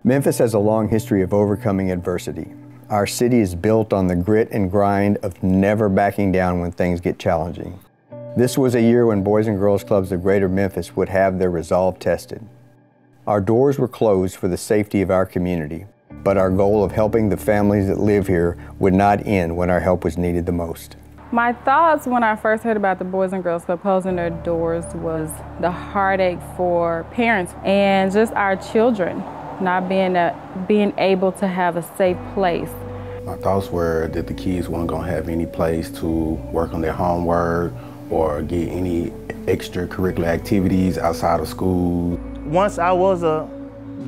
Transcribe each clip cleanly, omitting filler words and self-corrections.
Memphis has a long history of overcoming adversity. Our city is built on the grit and grind of never backing down when things get challenging. This was a year when Boys and Girls Clubs of Greater Memphis would have their resolve tested. Our doors were closed for the safety of our community, but our goal of helping the families that live here would not end when our help was needed the most. My thoughts when I first heard about the Boys and Girls Club closing their doors was the heartache for parents and just our children not being able to have a safe place. My thoughts were that the kids weren't going to have any place to work on their homework or get any extracurricular activities outside of school. Once I was a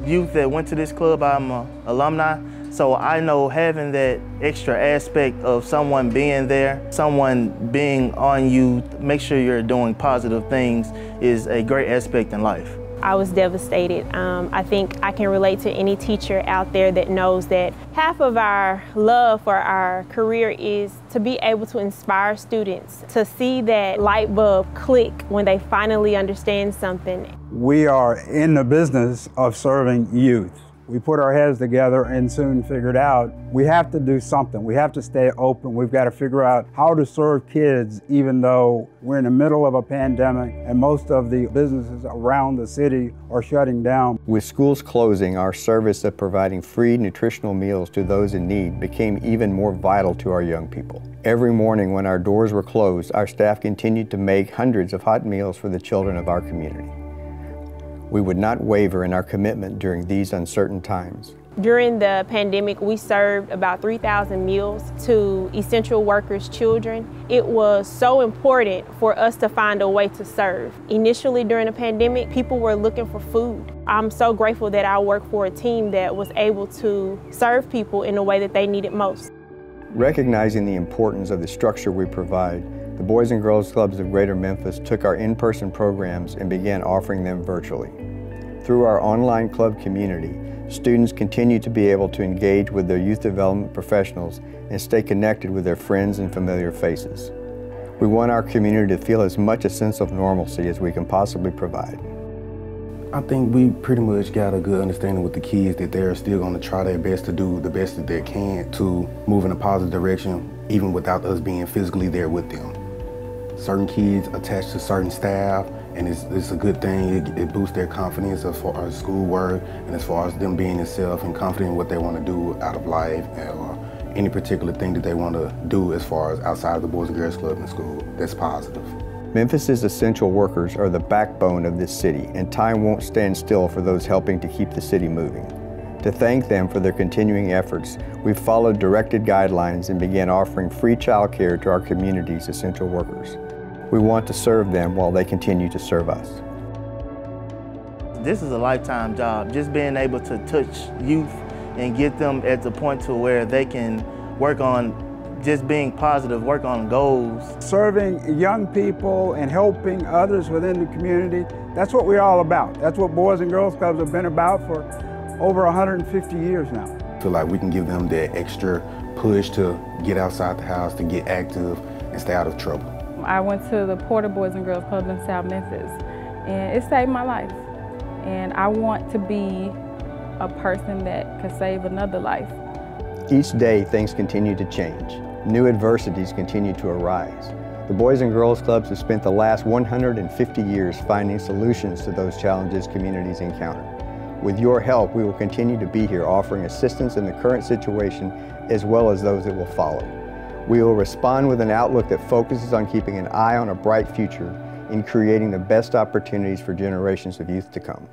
youth that went to this club, I'm an alumni, so I know having that extra aspect of someone being there, someone being on you, make sure you're doing positive things is a great aspect in life. I was devastated. I think I can relate to any teacher out there that knows that half of our love for our career is to be able to inspire students, to see that light bulb click when they finally understand something. We are in the business of serving youth. We put our heads together and soon figured out we have to do something. We have to stay open. We've got to figure out how to serve kids even though we're in the middle of a pandemic and most of the businesses around the city are shutting down. With schools closing, our service of providing free nutritional meals to those in need became even more vital to our young people. Every morning when our doors were closed, our staff continued to make hundreds of hot meals for the children of our community. We would not waver in our commitment during these uncertain times. During the pandemic, we served about 3,000 meals to essential workers' children. It was so important for us to find a way to serve. Initially during the pandemic, people were looking for food. I'm so grateful that I work for a team that was able to serve people in the way that they needed most. Recognizing the importance of the structure we provide, the Boys and Girls Clubs of Greater Memphis took our in-person programs and began offering them virtually. Through our online club community, students continue to be able to engage with their youth development professionals and stay connected with their friends and familiar faces. We want our community to feel as much a sense of normalcy as we can possibly provide. I think we pretty much got a good understanding with the kids that they're still going to try their best to do the best that they can to move in a positive direction, even without us being physically there with them. Certain kids attached to certain staff, and it's a good thing. It boosts their confidence as far as schoolwork and as far as them being themselves and confident in what they want to do out of life or any particular thing that they want to do as far as outside of the Boys and Girls Club in school. That's positive. Memphis's essential workers are the backbone of this city, and time won't stand still for those helping to keep the city moving. To thank them for their continuing efforts, we've followed directed guidelines and began offering free child care to our community's essential workers. We want to serve them while they continue to serve us. This is a lifetime job, just being able to touch youth and get them at the point to where they can work on just being positive, work on goals. Serving young people and helping others within the community, that's what we're all about. That's what Boys and Girls Clubs have been about for over 150 years now. I feel like we can give them that extra push to get outside the house, to get active and stay out of trouble. I went to the Porter Boys and Girls Club in South Memphis, and it saved my life. And I want to be a person that can save another life. Each day, things continue to change. New adversities continue to arise. The Boys and Girls Clubs have spent the last 150 years finding solutions to those challenges communities encounter. With your help, we will continue to be here offering assistance in the current situation as well as those that will follow. We will respond with an outlook that focuses on keeping an eye on a bright future in creating the best opportunities for generations of youth to come.